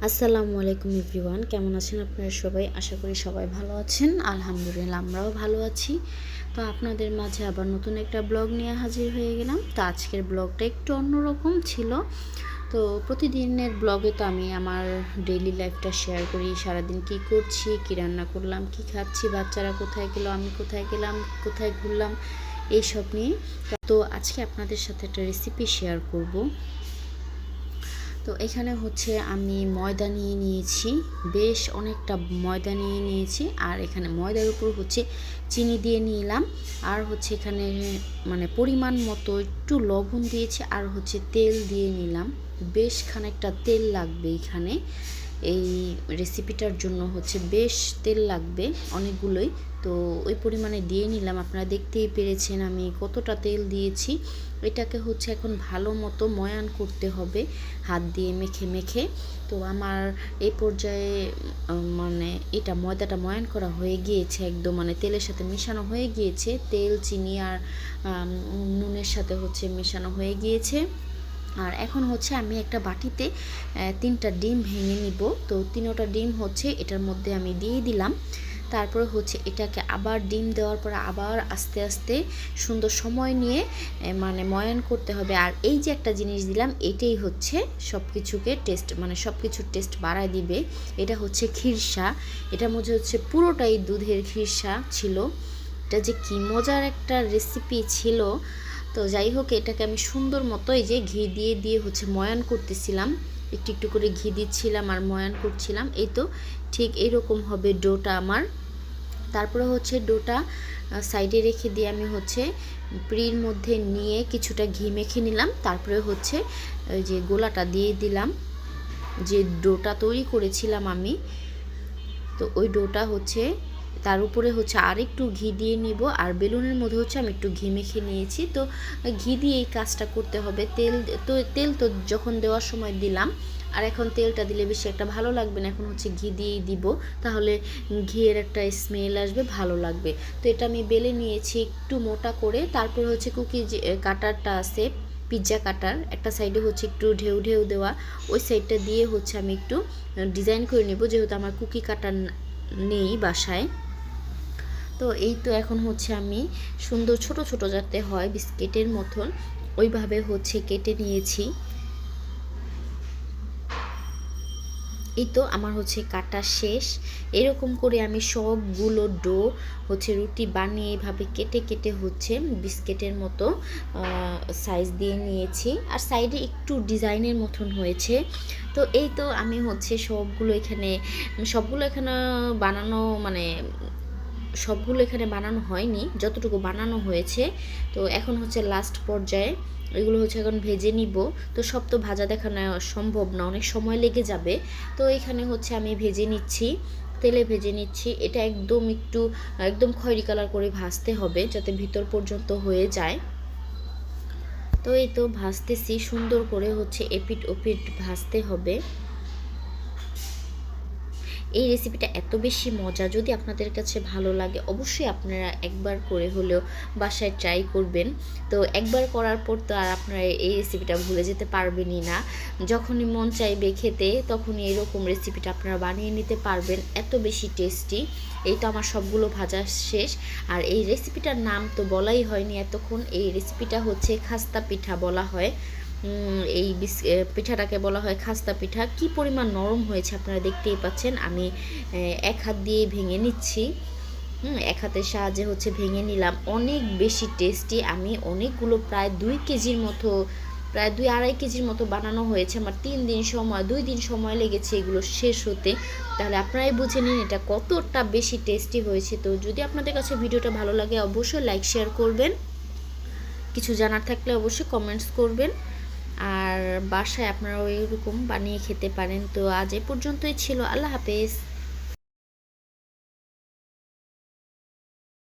আসসালামু আলাইকুম এভরিওয়ান, কেমন আছেন আপনারা সবাই? আশা করি সবাই ভালো আছেন। আলহামদুলিল্লাহ আমরাও ভালো আছি। তো আপনাদের মাঝে আবার নতুন একটা ব্লগ নিয়ে হাজির হয়ে গেলাম। তো আজকের ব্লগটা একটু অন্যরকম ছিল। তো প্রতিদিনের ব্লগে তো আমি আমার ডেইলি লাইফটা শেয়ার করি, সারাদিন কি করছি, কি রান্না করলাম, কি খাচ্ছি, বাচ্চারা কোথায় গেল, আমি কোথায় গেলাম, কোথায় ঘুরলাম, এইসব নিয়ে। তো আজকে আপনাদের সাথে একটা রেসিপি শেয়ার করব। তো এখানে হচ্ছে আমি ময়দা নিয়ে নিয়েছি, বেশ অনেকটা ময়দা নিয়ে নিয়েছি। আর এখানে ময়দার উপর হচ্ছে চিনি দিয়ে নিলাম। আর হচ্ছে এখানে পরিমাণ মতো একটু লবণ দিয়েছি। আর হচ্ছে তেল দিয়ে নিলাম, বেশ খানিকটা তেল লাগবে এখানে। এই রেসিপিটার জন্য হচ্ছে বেশ তেল লাগবে অনেকগুলোই। তো ওই পরিমাণে দিয়ে নিলাম। আপনারা দেখতেই পেরেছেন আমি কতটা তেল দিয়েছি। এটাকে হচ্ছে এখন ভালো মতো ময়ান করতে হবে হাত দিয়ে মেখে মেখে। তো আমার এই পর্যায়ে এটা ময়দাটা ময়ান করা হয়ে গিয়েছে, একদম তেলের সাথে মেশানো হয়ে গিয়েছে। তেল, চিনি আর নুনের সাথে হচ্ছে মেশানো হয়ে গিয়েছে। আর এখন হচ্ছে আমি একটা বাটিতে 3টা ডিম ভেঙে নিব। তো 3টা ডিম হচ্ছে এটার মধ্যে আমি দিয়ে দিলাম। তারপরে হচ্ছে এটাকে আবার ডিম দেওয়ার পরে আবার আস্তে আস্তে সুন্দর সময় নিয়ে ময়ান করতে হবে। আর এই যে একটা জিনিস দিলাম, এটাই হচ্ছে সব কিছুকে সব কিছুর টেস্ট বাড়ায় দিবে। এটা হচ্ছে খিরসা। এটার মধ্যে হচ্ছে পুরোটাই দুধের খিরসা ছিল। এটা যে কি মজার একটা রেসিপি ছিল। তো যাই হোক, এটাকে আমি সুন্দর মতো এই যে ঘি দিয়ে দিয়ে হচ্ছে ময়ান করতেছিলাম, একটু একটু করে ঘি দিচ্ছিলাম আর ময়ান করছিলাম। এই তো ঠিক এইরকম হবে ডোটা আমার। তারপরে হচ্ছে ডোটা সাইডে রেখে দিয়ে আমি হচ্ছে পিঁড়ির মধ্যে নিয়ে কিছুটা ঘি মেখে নিলাম। তারপরে হচ্ছে ওই যে গোলাটা দিয়ে দিলাম, যে ডোটা তৈরি করেছিলাম আমি। তো ওই ডোটা হচ্ছে তার উপরে হচ্ছে আর একটু ঘি দিয়ে নিব। আর বেলুনের মধ্যে হচ্ছে আমি একটু ঘি মেখে নিয়েছি। তো ঘি দিয়ে এই কাজটা করতে হবে। তেল তো যখন দেওয়ার সময় দিলাম, আর এখন তেলটা দিলে বেশি একটা ভালো লাগবে না। এখন হচ্ছে ঘি দিয়েই দিব, তাহলে ঘিয়ের একটা স্মেল আসবে, ভালো লাগবে। তো এটা আমি বেলে নিয়েছি একটু মোটা করে। তারপর হচ্ছে কুকি যে কাটারটা আছে, পিৎজা কাটার, একটা সাইডে হচ্ছে একটু ঢেউ ঢেউ দেওয়া, ওই সাইডটা দিয়ে হচ্ছে আমি একটু ডিজাইন করে নেব, যেহেতু আমার কুকি কাটার নেই বাসায়। তো এই তো এখন হচ্ছে আমি সুন্দর ছোট ছোট যাতে হয় বিস্কিটের মতন, ওইভাবে হচ্ছে কেটে নিয়েছি। এই তো আমার হচ্ছে কাটা শেষ। এরকম করে আমি সবগুলো ডো হচ্ছে রুটি বানিয়ে এইভাবে কেটে কেটে হচ্ছে বিস্কিটের মতো সাইজ দিয়ে নিয়েছি। আর সাইডে একটু ডিজাইনের মতন হয়েছে। তো এই তো আমি হচ্ছে সবগুলো এখানে বানানো সবগুলো এখানে বানানো হয়নি, যতটুকু বানানো হয়েছে। তো এখন হচ্ছে লাস্ট পর্যায়ে এগুলো হচ্ছে এখন ভেজে নিব। তো সব তো ভাজা দেখানো সম্ভব না, অনেক সময় লেগে যাবে। তো এখানে হচ্ছে আমি ভেজে নিচ্ছি, তেলে ভেজে নিচ্ছি। এটা একদম খয়েরি কালার করে ভাজতে হবে, যাতে ভিতর পর্যন্ত হয়ে যায়। তো এই তো ভাজতেছি সুন্দর করে, হচ্ছে এপিট ওপিট ভাজতে হবে। এই রেসিপিটা এত বেশি মজা, যদি আপনাদের কাছে ভালো লাগে অবশ্যই আপনারা একবার করে হলেও বাসায় ট্রাই করবেন। তো একবার করার পর তো আর আপনারা এই রেসিপিটা ভুলে যেতে পারবেনই না। যখনই মন চাইবে খেতে, তখনই এরকম রেসিপিটা আপনারা বানিয়ে নিতে পারবেন, এত বেশি টেস্টি। এই তো আমার সবগুলো ভাজা শেষ। আর এই রেসিপিটার নাম তো বলাই হয়নি এতক্ষণ। এই রেসিপিটা হচ্ছে খাস্তা পিঠা বলা হয়। এই পিঠাটাকে বলা হয় খাস্তা পিঠা। কি পরিমাণ নরম হয়েছে আপনারা দেখতেই পাচ্ছেন। আমি এক হাত দিয়ে ভেঙে নিচ্ছি, এক হাতের সাহায্যে হচ্ছে ভেঙে নিলাম। অনেক বেশি টেস্টি। আমি অনেকগুলো প্রায় 2 কেজির মতো, প্রায় 2-2.5 কেজির মতো বানানো হয়েছে আমার। 2 দিন সময় লেগেছে এগুলো শেষ হতে। তাহলে আপনারাই বুঝে নিন এটা কতটা বেশি টেস্টি হয়েছে। তো যদি আপনাদের কাছে ভিডিওটা ভালো লাগে অবশ্যই লাইক শেয়ার করবেন, কিছু জানার থাকলে অবশ্যই কমেন্টস করবেন। আর বাসায় আপনারাও এরকম বানিয়ে খেতে পারেন। তো আজ এ পর্যন্তই ছিল। আল্লাহ হাফেজ।